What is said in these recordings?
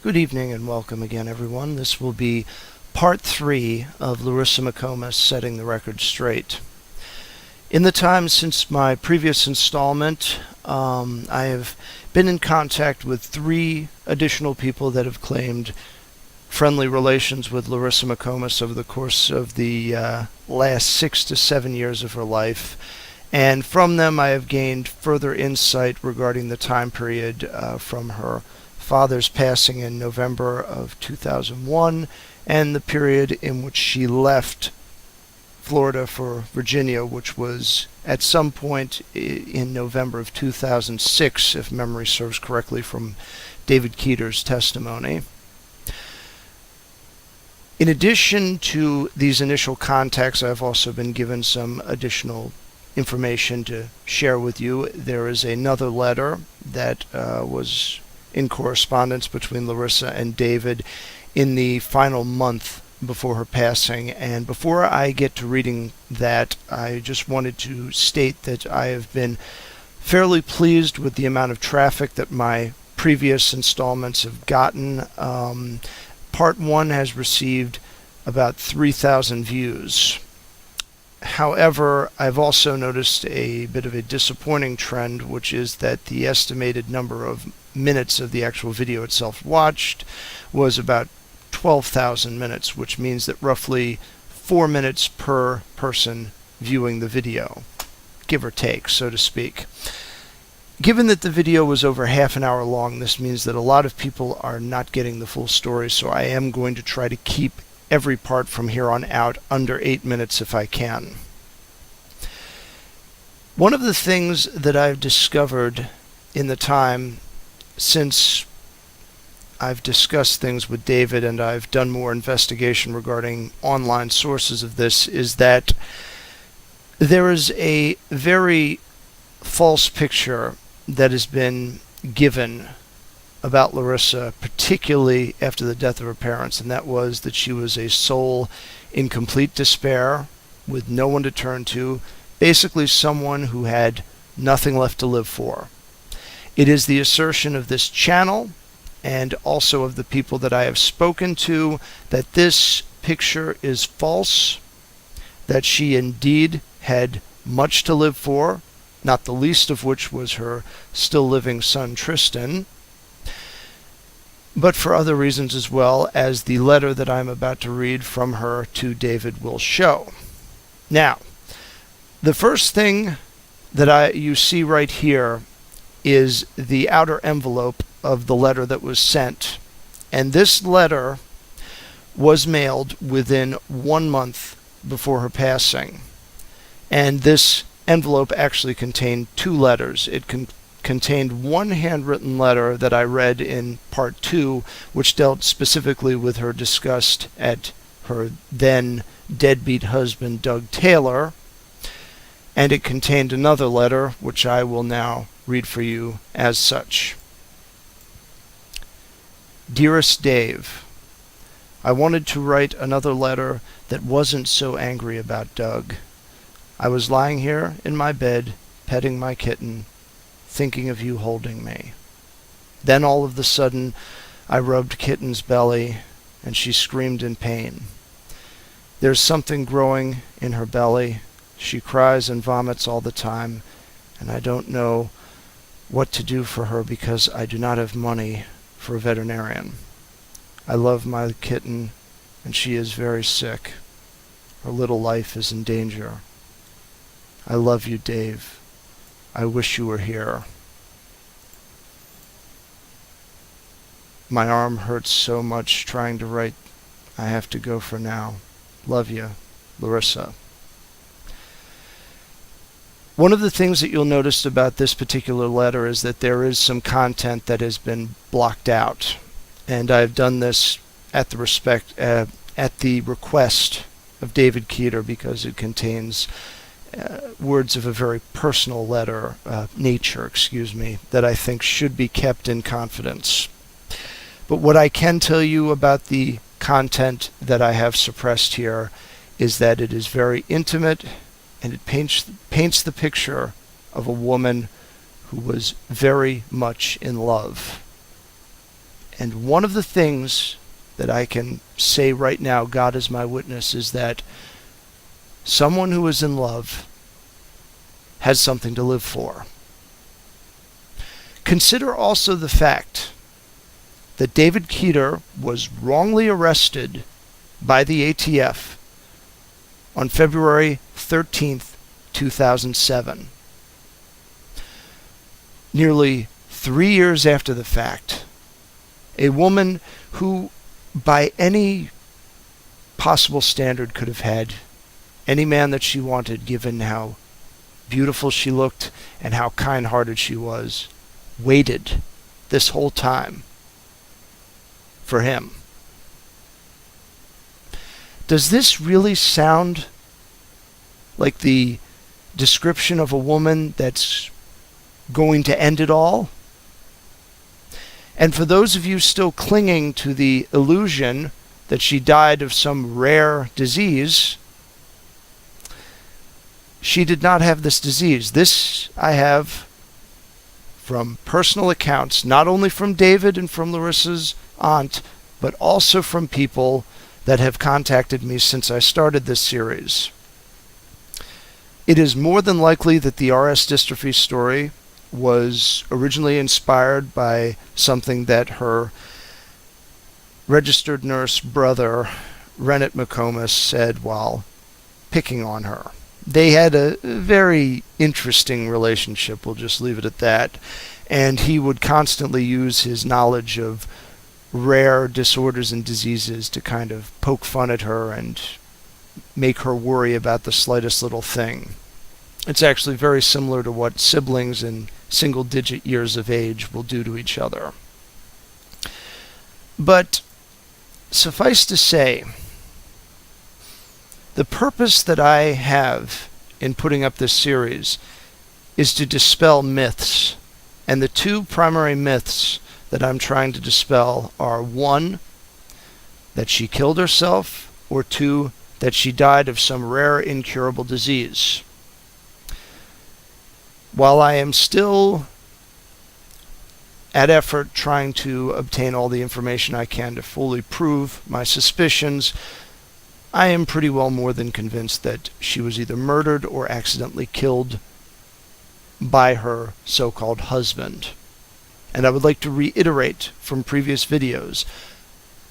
Good evening and welcome again, everyone. This will be part 3 of Lorissa McComas setting the record straight. In the time since my previous installment, I have been in contact with 3 additional people that have claimed friendly relations with Lorissa McComas over the course of the last 6 to 7 years of her life. And from them I have gained further insight regarding the time period from her father's passing in November of 2001 and the period in which she left Florida for Virginia, which was at some point in November of 2006, if memory serves correctly from David Keeter's testimony. In addition to these initial contacts, I've also been given some additional information to share with you. There is another letter that was in correspondence between Lorissa and David in the final month before her passing. And before I get to reading that, I just wanted to state that I have been fairly pleased with the amount of traffic that my previous installments have gotten. Part 1 has received about 3,000 views. However, I've also noticed a bit of a disappointing trend, which is that the estimated number of minutes of the actual video itself watched was about 12,000 minutes, which means that roughly 4 minutes per person viewing the video, give or take, so to speak. Given that the video was over half an hour long, this means that a lot of people are not getting the full story, so I am going to try to keep every part from here on out under 8 minutes if I can. One of the things that I've discovered in the time since I've discussed things with David and I've done more investigation regarding online sources of this is that there is a very false picture that has been given about Lorissa, particularly after the death of her parents, and that was that she was a soul in complete despair with no one to turn to, basically someone who had nothing left to live for. It is the assertion of this channel and also of the people that I have spoken to that this picture is false, that she indeed had much to live for, not the least of which was her still living son Tristan, but for other reasons as well, as the letter that I'm about to read from her to David will show. Now, the first thing that you see right here is the outer envelope of the letter that was sent. And this letter was mailed within 1 month before her passing. And this envelope actually contained 2 letters. It contained one handwritten letter that I read in part 2, which dealt specifically with her disgust at her then deadbeat husband, Doug Taylor. And it contained another letter, which I will now read for you as such. Dearest Dave, I wanted to write another letter that wasn't so angry about Doug. I was lying here in my bed, petting my kitten, thinking of you holding me. Then all of a sudden, I rubbed Kitten's belly, and she screamed in pain. There's something growing in her belly. She cries and vomits all the time, and I don't know what to do for her because I do not have money for a veterinarian. I love my kitten, and she is very sick. Her little life is in danger. I love you, Dave. I wish you were here. My arm hurts so much trying to write. I have to go for now. Love you, Lorissa. One of the things that you'll notice about this particular letter is that there is some content that has been blocked out. And I've done this at the request of David Keeter because it contains words of a very personal nature, that I think should be kept in confidence. But what I can tell you about the content that I have suppressed here is that it is very intimate, and it paints the picture of a woman who was very much in love. And one of the things that I can say right now, God is my witness, is that someone who is in love has something to live for. Consider also the fact that David Keeter was wrongly arrested by the ATF on February 13th, 2007. Nearly 3 years after the fact, a woman who, by any possible standard, could have had any man that she wanted, given how beautiful she looked and how kind-hearted she was, waited this whole time for him. Does this really sound like the description of a woman that's going to end it all? And for those of you still clinging to the illusion that she died of some rare disease, she did not have this disease. This I have from personal accounts, not only from David and from Larissa's aunt, but also from people that have contacted me since I started this series. It is more than likely that the RS dystrophy story was originally inspired by something that her registered nurse brother, Lorissa McComas, said while picking on her. They had a very interesting relationship, we'll just leave it at that, and he would constantly use his knowledge of rare disorders and diseases to kind of poke fun at her and make her worry about the slightest little thing. It's actually very similar to what siblings in single-digit years of age will do to each other. But suffice to say, the purpose that I have in putting up this series is to dispel myths. And the two primary myths that I'm trying to dispel are, one, that she killed herself, or two, that she died of some rare incurable disease. While I am still at effort trying to obtain all the information I can to fully prove my suspicions, I am pretty well more than convinced that she was either murdered or accidentally killed by her so-called husband. And I would like to reiterate from previous videos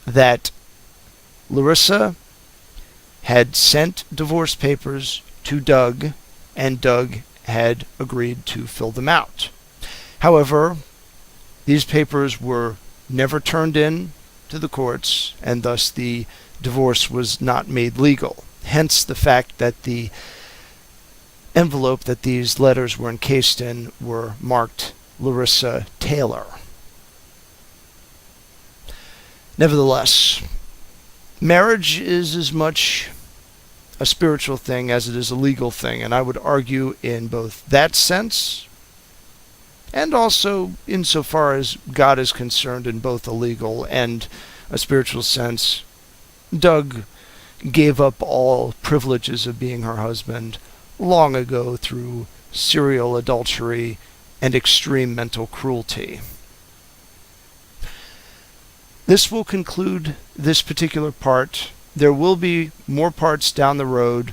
that Lorissa had sent divorce papers to Doug, and Doug had agreed to fill them out. However, these papers were never turned in to the courts, and thus the divorce was not made legal. Hence the fact that the envelope that these letters were encased in were marked Lorissa Taylor. Nevertheless, marriage is as much a spiritual thing as it is a legal thing, and I would argue in both that sense and also insofar as God is concerned, in both a legal and a spiritual sense. Doug gave up all privileges of being her husband long ago through serial adultery and extreme mental cruelty. This will conclude this particular part. There will be more parts down the road.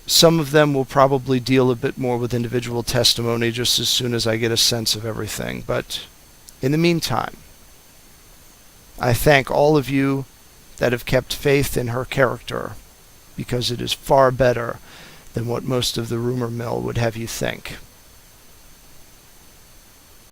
Some of them will probably deal a bit more with individual testimony just as soon as I get a sense of everything. But in the meantime, I thank all of you that have kept faith in her character, because it is far better than what most of the rumor mill would have you think.